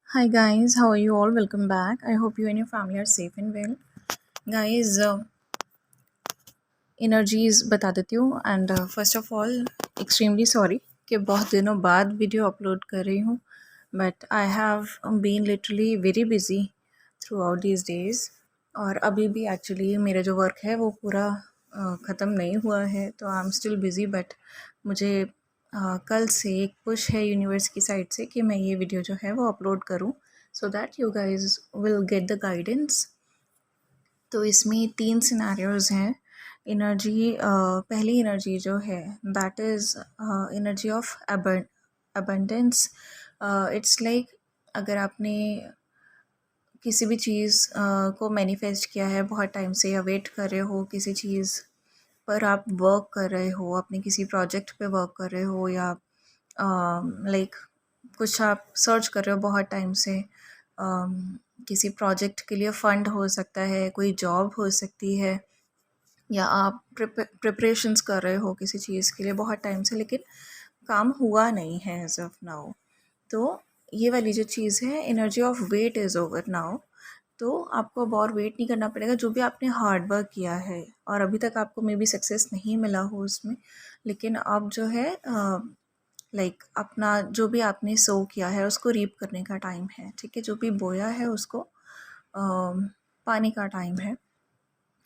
Hi guys, how are you all? Welcome back. I hope you and your family are safe and well. Guys, energies बता देती हूँ and first of all extremely sorry कि बहुत दिनों बाद video upload कर रही हूँ but I have been literally very busy throughout these days और अभी भी एक्चुअली मेरा जो वर्क है वो पूरा ख़त्म नहीं हुआ है तो I am still busy but मुझे कल से एक पुश है यूनिवर्स की साइड से कि मैं ये वीडियो जो है वो अपलोड करूँ so that you guys will get the guidance. तो इसमें 3 सिनेरियोज़ हैं। एनर्जी पहली एनर्जी जो है that is energy of abundance. It's like अगर आपने किसी भी चीज़ को मैनिफेस्ट किया है बहुत टाइम से या वेट कर रहे हो किसी चीज़ पर आप वर्क कर रहे हो अपने किसी प्रोजेक्ट पे वर्क कर रहे हो या लाइक कुछ आप सर्च कर रहे हो बहुत टाइम से किसी प्रोजेक्ट के लिए फ़ंड हो सकता है कोई जॉब हो सकती है या आप प्रिपरेशंस कर रहे हो किसी चीज़ के लिए बहुत टाइम से लेकिन काम हुआ नहीं है एज ऑफ नाउ। तो ये वाली जो चीज़ है energy of wait is over now. तो आपको अब और वेट नहीं करना पड़ेगा जो भी आपने हार्ड वर्क किया है और अभी तक आपको मे बी सक्सेस नहीं मिला हो उसमें लेकिन अब जो है लाइक अपना जो भी आपने सो किया है उसको रीप करने का टाइम है। ठीक है, जो भी बोया है उसको पानी का टाइम है,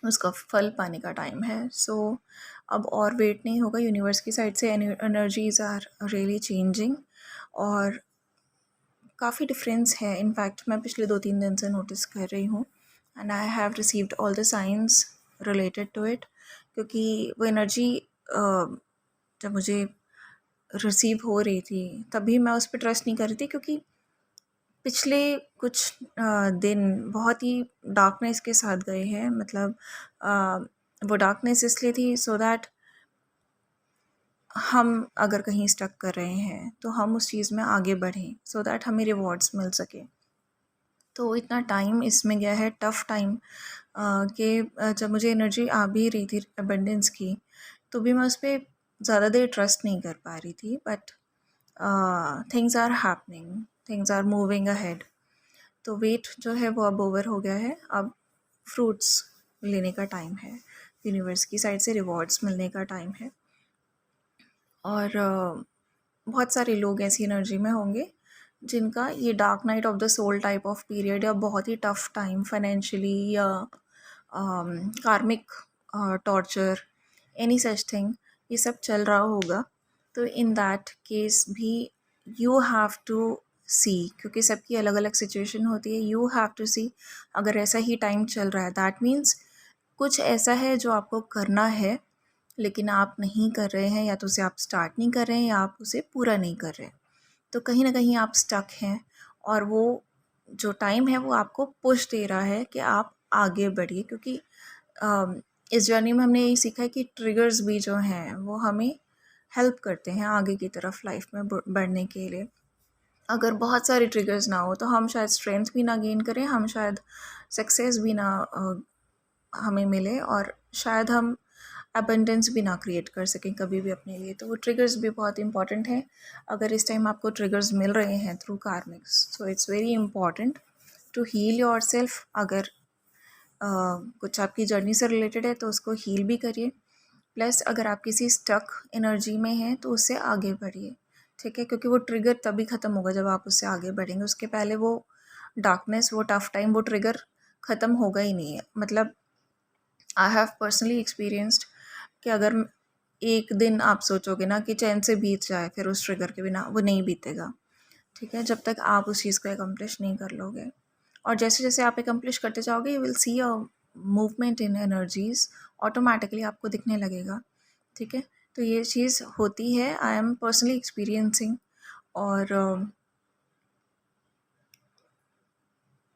उसका फल पाने का टाइम है। सो अब और वेट नहीं होगा। यूनिवर्स की साइड से एनर्जीज आर रियली चेंजिंग और काफ़ी डिफरेंस है। इनफैक्ट मैं पिछले 2-3 दिन से नोटिस कर रही हूँ and I have received all the science related to it क्योंकि वो एनर्जी जब मुझे रिसीव हो रही थी तभी मैं उस पर ट्रस्ट नहीं कर रही थी क्योंकि पिछले कुछ दिन बहुत ही डार्कनेस के साथ गए हैं। मतलब वो डार्कनेस इसलिए थी सो दैट हम अगर कहीं स्टक कर रहे हैं तो हम उस चीज़ में आगे बढ़ें सो दैट हमें रिवॉर्ड्स मिल सके। तो इतना टाइम इसमें गया है, टफ़ टाइम कि जब मुझे एनर्जी आ भी रही थी अबंडेंस की तो भी मैं उस पर ज़्यादा देर ट्रस्ट नहीं कर पा रही थी but things are happening, things are moving ahead. तो वेट जो है वो अब ओवर हो गया है। अब फ्रूट्स लेने का टाइम है, यूनिवर्स की साइड से रिवॉर्ड्स मिलने का टाइम है और बहुत सारे लोग ऐसी एनर्जी में होंगे जिनका ये dark night of the soul type of period या बहुत ही टफ़ टाइम फाइनेंशियली या कार्मिक टॉर्चर एनी सच थिंग ये सब चल रहा होगा। तो इन दैट केस भी यू हैव टू सी, क्योंकि सबकी अलग अलग सिचुएशन होती है, यू हैव टू सी अगर ऐसा ही टाइम चल रहा है दैट मीन्स कुछ ऐसा है जो आपको करना है लेकिन आप नहीं कर रहे हैं या तो उसे आप स्टार्ट नहीं कर रहे हैं या आप उसे पूरा नहीं कर रहे हैं। तो कहीं ना कहीं आप स्टक हैं और वो जो टाइम है वो आपको पुश दे रहा है कि आप आगे बढ़िए क्योंकि इस जर्नी में हमने यही सीखा है कि ट्रिगर्स भी जो हैं वो हमें हेल्प करते हैं आगे की तरफ लाइफ में बढ़ने के लिए। अगर बहुत सारे ट्रिगर्स ना हो तो हम शायद स्ट्रेंथ भी ना गेन करें, हम शायद सक्सेस भी ना हमें मिले और शायद हम अबंडेंस भी ना क्रिएट कर सकें कभी भी अपने लिए। तो वो ट्रिगर्स भी बहुत इंपॉर्टेंट है। अगर इस टाइम आपको ट्रिगर्स मिल रहे हैं through karmics so it's very important to heal yourself. अगर कुछ आपकी जर्नी से रिलेटेड है तो उसको हील भी करिए, प्लस अगर आप किसी स्टक एनर्जी में हैं तो उससे आगे बढ़िए। ठीक है, क्योंकि वो ट्रिगर तभी ख़त्म होगा जब आप उससे आगे बढ़ेंगे। उसके पहले वो डार्कनेस, वो टफ़ टाइम, वो ट्रिगर ख़त्म होगा ही नहीं है। मतलब आई हैव पर्सनली एक्सपीरियंस्ड कि अगर एक दिन आप सोचोगे ना कि चैन से बीत जाए फिर उस ट्रिगर के बिना, वो नहीं बीतेगा। ठीक है, जब तक आप उस चीज़ को एकम्प्लिश नहीं कर लोगे। और जैसे जैसे आप एकम्प्लिश करते जाओगे you will see a movement in energies, automatically आपको दिखने लगेगा। ठीक है, तो ये चीज़ होती है, आई एम पर्सनली एक्सपीरियंसिंग। और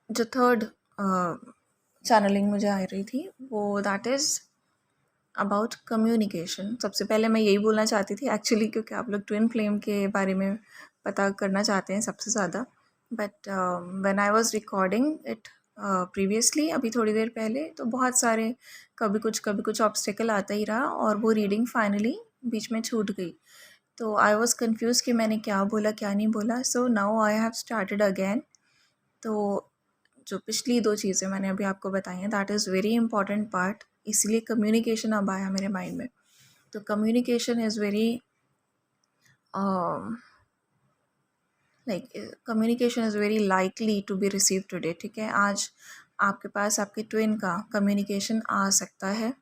जो थर्ड चैनलिंग मुझे आ रही थी वो दैट इज़ अबाउट कम्युनिकेशन। सबसे पहले मैं यही बोलना चाहती थी एक्चुअली, क्योंकि आप लोग ट्विन फ्लेम के बारे में पता करना चाहते हैं सबसे ज़्यादा। But when I was recording it previously, अभी थोड़ी देर पहले, तो बहुत सारे कभी कुछ ऑब्स्टिकल आता ही रहा और वो रीडिंग फाइनली बीच में छूट गई। तो आई वॉज कन्फ्यूज़ कि मैंने क्या बोला क्या नहीं बोला। So now I have started again तो जो पिछली 2 चीज़ें मैंने अभी आपको बताई हैं, that is very important part, इसलिए कम्युनिकेशन अब आया मेरे माइंड में। तो communication is very like communication is very likely to be receive today, ठीक है। आज आपके पास आपके ट्विन का कम्युनिकेशन आ सकता है,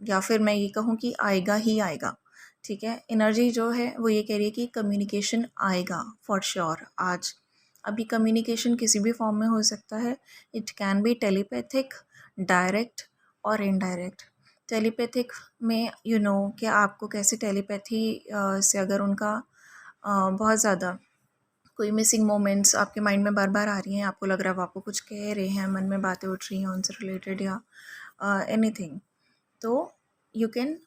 या फिर मैं ये कहूँ कि आएगा ही आएगा, ठीक है। एनर्जी जो है वो ये कह रही है कि कम्युनिकेशन आएगा फॉर श्योर आज। अभी कम्युनिकेशन किसी भी फॉर्म में हो सकता है। It can B telepathic, direct और इनडायरेक्ट। टेलीपैथिक में कि आपको कैसे टेलीपैथी से अगर उनका बहुत ज़्यादा कोई मिसिंग मोमेंट्स आपके माइंड में बार बार आ रही हैं, आपको लग रहा है वो आपको कुछ कह रहे हैं, मन में बातें उठ रही हैं उनसे रिलेटेड या एनीथिंग, तो you can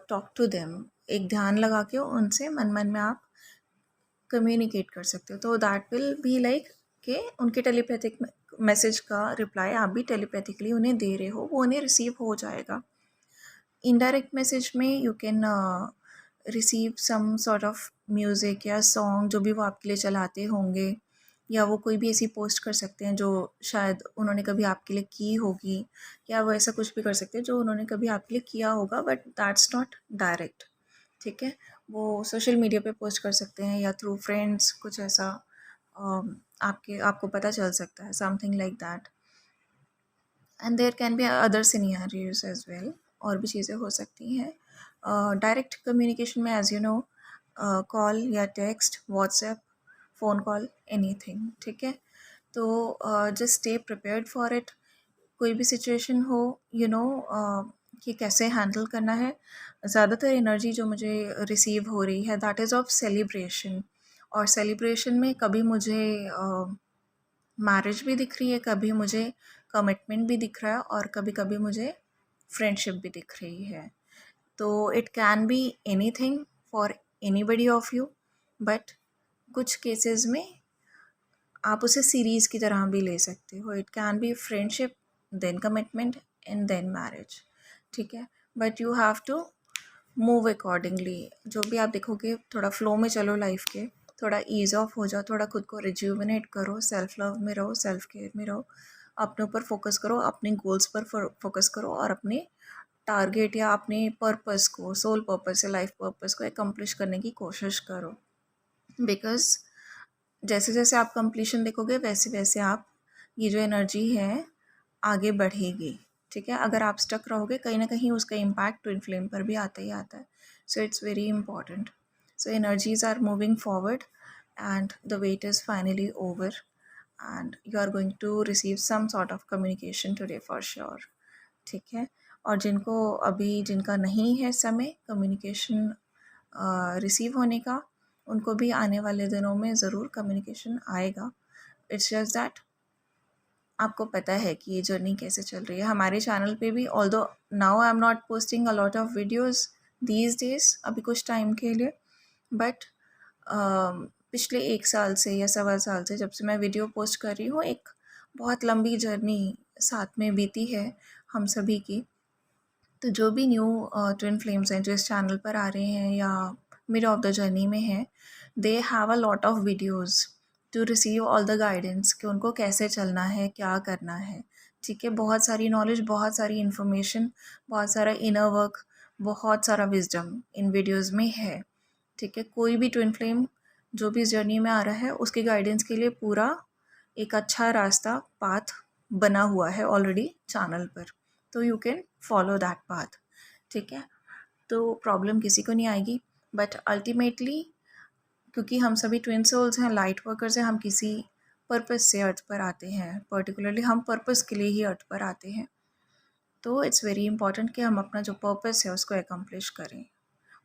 talk to them. एक ध्यान लगा के उनसे मन मन में आप कम्युनिकेट कर सकते हो। तो दैट विल बी लाइक कि उनके टेलीपैथिक मैसेज का रिप्लाई आप भी टेलीपैथिकली उन्हें दे रहे हो, वो उन्हें रिसीव हो जाएगा। इनडायरेक्ट मैसेज में you can receive some sort of music या सॉन्ग जो भी वो आपके लिए चलाते होंगे, या वो कोई भी ऐसी पोस्ट कर सकते हैं जो शायद उन्होंने कभी आपके लिए की होगी, या वो ऐसा कुछ भी कर सकते हैं जो उन्होंने कभी आपके लिए किया होगा, बट दैट्स नॉट डायरेक्ट, ठीक है। वो सोशल मीडिया पे पोस्ट कर सकते हैं या थ्रू फ्रेंड्स, कुछ ऐसा आपको पता चल सकता है, something like that. And there can be other scenarios as well, और भी चीज़ें हो सकती हैं। डायरेक्ट कम्युनिकेशन में एज यू नो कॉल या text, WhatsApp, phone call, anything, ठीक है। तो just stay prepared for it. कोई भी सिचुएशन हो, कि कैसे हैंडल करना है। ज़्यादातर एनर्जी जो मुझे रिसीव हो रही है दैट इज़ ऑफ सेलिब्रेशन, और सेलिब्रेशन में कभी मुझे मैरिज भी दिख रही है, कभी मुझे कमिटमेंट भी दिख रहा है, और कभी कभी मुझे फ्रेंडशिप भी दिख रही है। तो it can be anything for anybody of you, but कुछ केसेस में आप उसे सीरीज़ की तरह भी ले सकते हो। It can be friendship, then commitment and then marriage, ठीक है। But you have to move accordingly. जो भी आप देखोगे, थोड़ा फ्लो में चलो लाइफ के, थोड़ा ईज ऑफ हो जाओ, थोड़ा खुद को रिज्यूमिनेट करो, सेल्फ लव में रहो, सेल्फ केयर में रहो, अपने ऊपर फोकस करो, अपने गोल्स पर फोकस करो, और अपने टारगेट या अपने पर्पस को, सोल पर्पस या लाइफ पर्पस को एकम्प्लिश करने की कोशिश करो। बिकॉज जैसे जैसे आप कंप्लीशन देखोगे, वैसे वैसे आप ये जो एनर्जी है आगे बढ़ेगी, ठीक है। अगर आप स्टक रहोगे, कहीं ना कहीं उसका इम्पैक्ट ट्विन फ्लेम पर भी आता ही आता है। So it's very important. So energies are moving forward and the wait is finally over, and you are going to receive some sort of communication today for sure, ठीक है। और जिनका नहीं है समय कम्युनिकेशन रिसीव होने का, उनको भी आने वाले दिनों में ज़रूर कम्युनिकेशन आएगा। इट्स जस्ट दैट आपको पता है कि ये जर्नी कैसे चल रही है। हमारे चैनल पे भी, although now I am not posting a lot of videos these days, अभी कुछ टाइम के लिए, बट पिछले 1 साल से या 1.25 साल से जब से मैं वीडियो पोस्ट कर रही हूँ, एक बहुत लंबी जर्नी साथ में बीती है हम सभी की। तो जो भी न्यू ट्विन फ्लेम्स हैं जो इस चैनल पर आ रहे हैं या मिड ऑफ द जर्नी में हैं, they have a lot of videos to receive all the guidance कि उनको कैसे चलना है, क्या करना है, ठीक है। बहुत सारी नॉलेज, बहुत सारी इन्फॉर्मेशन, बहुत सारा इनर वर्क, बहुत सारा विजडम इन वीडियोज़ में है, ठीक है। कोई भी ट्विन फ्लेम जो भी इस जर्नी में आ रहा है, उसके गाइडेंस के लिए पूरा एक अच्छा रास्ता, पाथ बना हुआ है ऑलरेडी चैनल पर, तो you can follow that path, ठीक है। तो प्रॉब्लम किसी को नहीं आएगी, बट अल्टीमेटली क्योंकि हम सभी ट्विन सोल्स हैं, लाइट वर्कर्स हैं, हम किसी पर्पस से अर्थ पर आते हैं, पर्टिकुलरली हम पर्पस के लिए ही अर्थ पर आते हैं। तो इट्स वेरी इंपॉर्टेंट कि हम अपना जो पर्पस है उसको एकम्प्लिश करें,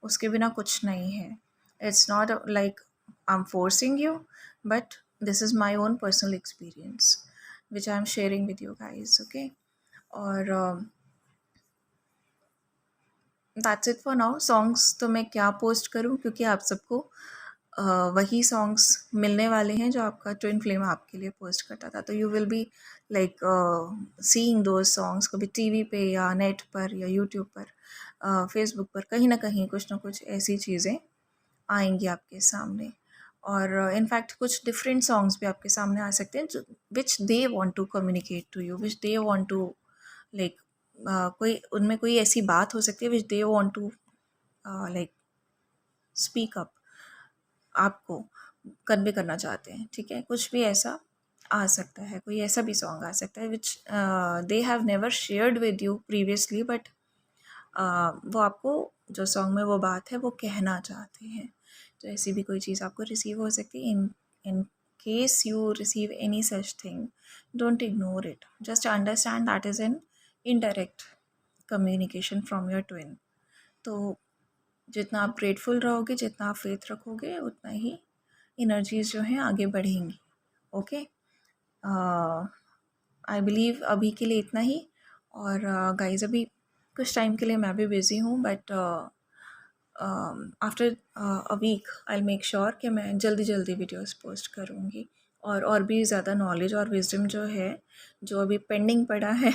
उसके बिना कुछ नहीं है। It's not like I am forcing you, but this is my own personal experience which I am sharing with you guys, okay. और that's it for now. Songs तो मैं क्या पोस्ट करूं, क्योंकि आप सबको वही सॉन्ग्स मिलने वाले हैं जो आपका ट्विन फ्लेम आपके लिए पोस्ट करता था। तो you will be like seeing those songs, कभी टीवी पे या नेट पर या यूट्यूब पर, फेसबुक पर, कहीं ना कुछ ऐसी चीज़ें आएंगी आपके सामने। और इनफैक्ट कुछ डिफरेंट सॉन्ग्स भी आपके सामने आ सकते हैं जो which they want to communicate to you, which they want to like कोई उनमें कोई ऐसी बात हो सकती है which they want to like speak up, आपको कन्वे करना चाहते हैं, ठीक है। कुछ भी ऐसा आ सकता है, कोई ऐसा भी सॉन्ग आ सकता है which they have never shared with you previously, but वो आपको जो सॉन्ग में वो बात है वो कहना चाहते हैं। तो ऐसी भी कोई चीज़ आपको रिसीव हो सकती है। In case you receive any such thing, don't ignore it, just understand that is an indirect communication from your twin. तो जितना आप ग्रेटफुल रहोगे, जितना आप फेथ रखोगे, उतना ही एनर्जीज जो हैं आगे बढ़ेंगी। ओके, आई बिलीव अभी के लिए इतना ही। और गाइज अभी कुछ टाइम के लिए मैं भी बिज़ी हूँ, but after a week I make sure कि मैं जल्दी जल्दी वीडियोस पोस्ट करूँगी। और भी ज़्यादा नॉलेज और विजडम जो है, जो अभी पेंडिंग पड़ा है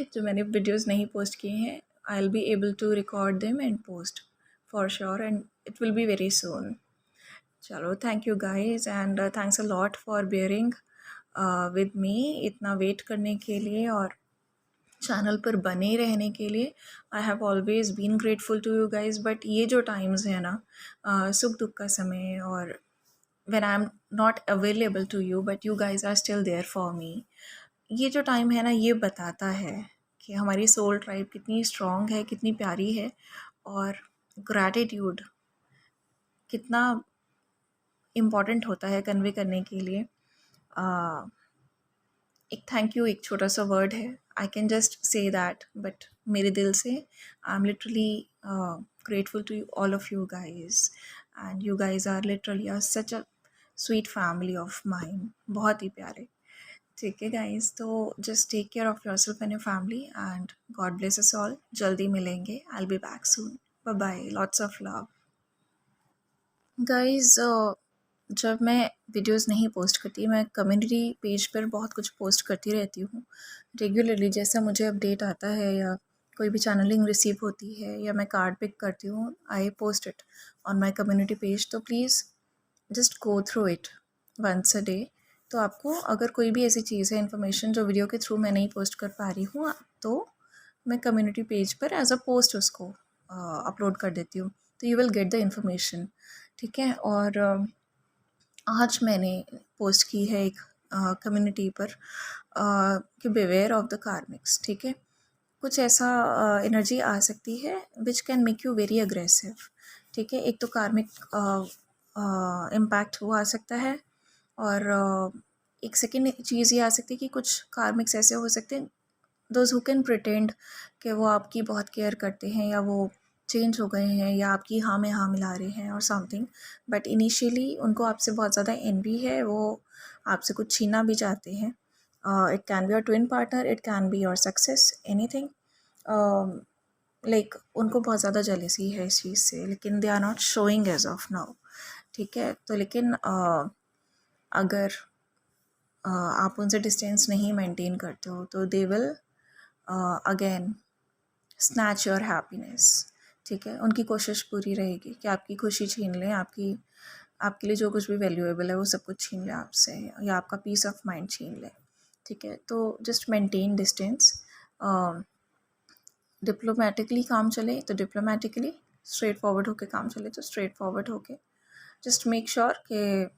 जो मैंने वीडियोस नहीं पोस्ट किए हैं, I will be able to record them and post for sure, and it will be very soon. चलो, thank you guys, and thanks a lot for bearing with me, इतना wait करने के लिए और channel पर बने रहने के लिए। I have always been grateful to you guys, but ये जो टाइम्स है ना, सुख दुख का समय, और when I am not available to you but you guys are still there for me, ये जो टाइम है ना, ये बताता है कि हमारी सोल ट्राइब कितनी स्ट्रॉन्ग है, कितनी प्यारी है, और ग्रैटिट्यूड कितना इम्पॉर्टेंट होता है कन्वे करने के लिए। एक थैंक यू एक छोटा सा वर्ड है, I can just say that, but मेरे दिल से I am literally grateful to all of you guys, and you guys are literally such a sweet family of mine, बहुत ही प्यारे। ठीक है गाइज, तो just take care of yourself and your family, and God bless us all. जल्दी मिलेंगे, I will be back soon. Bye bye, lots of love guys. जब मैं वीडियोस नहीं पोस्ट करती, मैं कम्युनिटी पेज पर बहुत कुछ पोस्ट करती रहती हूँ रेगुलरली। जैसा मुझे अपडेट आता है या कोई भी चैनलिंग रिसीव होती है या मैं कार्ड पिक करती हूँ, I post it on my community page. तो please just go through it once a day. तो आपको अगर कोई भी ऐसी चीज़ है, इन्फॉर्मेशन जो वीडियो के थ्रू मैं नहीं पोस्ट कर पा रही हूँ, तो मैं कम्युनिटी पेज पर एज अ पोस्ट उसको अपलोड कर देती हूँ, तो you will get the information, ठीक है। और आज मैंने पोस्ट की है एक कम्युनिटी पर कि बिवेयर ऑफ द कार्मिक्स, ठीक है। कुछ ऐसा एनर्जी आ सकती है which can make you very aggressive, ठीक है। एक तो कार्मिक इम्पैक्ट वो आ सकता है, और एक सेकेंड चीज़ ये आ सकती है कि कुछ कार्मिक्स ऐसे हो सकते हैं, दोज हु कैन प्रिटेंड कि वो आपकी बहुत केयर करते हैं, या वो चेंज हो गए हैं, या आपकी हाँ में हाँ मिला रहे हैं और समथिंग, बट इनिशियली उनको आपसे बहुत ज़्यादा एनवी है, वो आपसे कुछ छीनना भी चाहते हैं। It can be your twin partner, it can be your success, anything. Like उनको बहुत ज़्यादा जेलसी है इस चीज़ से, लेकिन they are not showing as of now, ठीक है। तो लेकिन अगर आप उनसे डिस्टेंस नहीं मेंटेन करते हो, तो they will again snatch your happiness, ठीक है। उनकी कोशिश पूरी रहेगी कि आपकी खुशी छीन लें, आपके लिए जो कुछ भी वैल्यूएबल है वो सब कुछ छीन लें आपसे, या आपका पीस ऑफ माइंड छीन लें, ठीक है। तो जस्ट मेंटेन डिस्टेंस। डिप्लोमेटिकली काम चले तो डिप्लोमेटिकली, स्ट्रेट फॉरवर्ड होके काम चले तो स्ट्रेट फॉरवर्ड होके। जस्ट मेक श्योर कि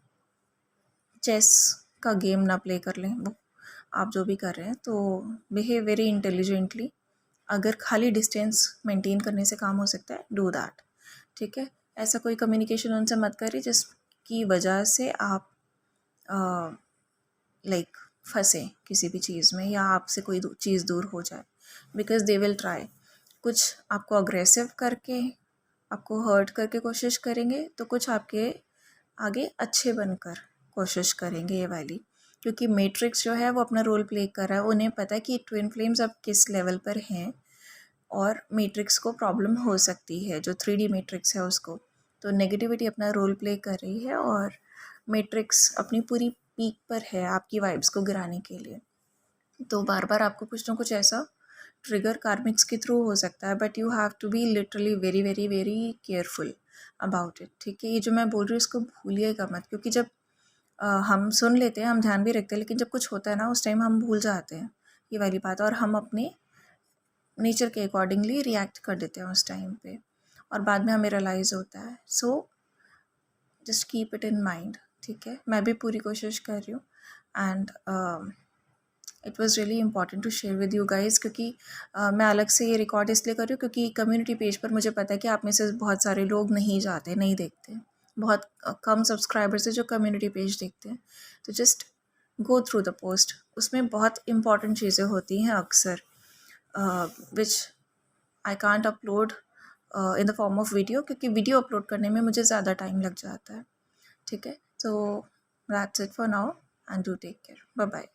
चेस का गेम ना प्ले कर लें वो, आप जो भी कर रहे हैं, तो बिहेव वेरी इंटेलिजेंटली। अगर खाली डिस्टेंस मेंटेन करने से काम हो सकता है, डू दैट, ठीक है। ऐसा कोई कम्युनिकेशन उनसे मत करिए जिसकी वजह से आप लाइक फंसे किसी भी चीज़ में, या आपसे कोई चीज़ दूर हो जाए, बिकॉज दे विल ट्राई कुछ आपको अग्रेसिव करके, आपको हर्ट करके कोशिश करेंगे, तो कुछ आपके आगे अच्छे बनकर कोशिश करेंगे ये वाली। क्योंकि मैट्रिक्स जो है वो अपना रोल प्ले कर रहा है, उन्हें पता है कि ट्विन फ्लेम्स अब किस लेवल पर हैं, और मैट्रिक्स को प्रॉब्लम हो सकती है, जो 3D मैट्रिक्स है उसको। तो नेगेटिविटी अपना रोल प्ले कर रही है, और मैट्रिक्स अपनी पूरी पीक पर है आपकी वाइब्स को गिराने के लिए। तो बार बार आपको कुछ ना कुछ ऐसा ट्रिगर कार्मिक्स के थ्रू हो सकता है, but you have to be literally very very very careful, about it, ठीक है। ये जो मैं बोल रही हूँ इसको भूलिएगा मत, क्योंकि जब हम सुन लेते हैं, हम ध्यान भी रखते हैं, लेकिन जब कुछ होता है ना उस टाइम हम भूल जाते हैं ये वाली बात, और हम अपने नेचर के अकॉर्डिंगली रिएक्ट कर देते हैं उस टाइम पे, और बाद में हमें रियलाइज़ होता है। So just keep it in mind, ठीक है। मैं भी पूरी कोशिश कर रही हूँ, and it was really important to share with you guys, क्योंकि मैं अलग से ये रिकॉर्ड इसलिए कर रही हूँ क्योंकि कम्युनिटी पेज पर मुझे पता है कि आप में से बहुत सारे लोग नहीं जाते, नहीं देखते, बहुत कम सब्सक्राइबर्स है जो कम्युनिटी पेज देखते हैं। तो just go through the post, उसमें बहुत इंपॉर्टेंट चीज़ें होती हैं अक्सर, which I can't upload in the form of video, क्योंकि वीडियो अपलोड करने में मुझे ज़्यादा टाइम लग जाता है, ठीक है। So that's it for now, and do take care, bye bye.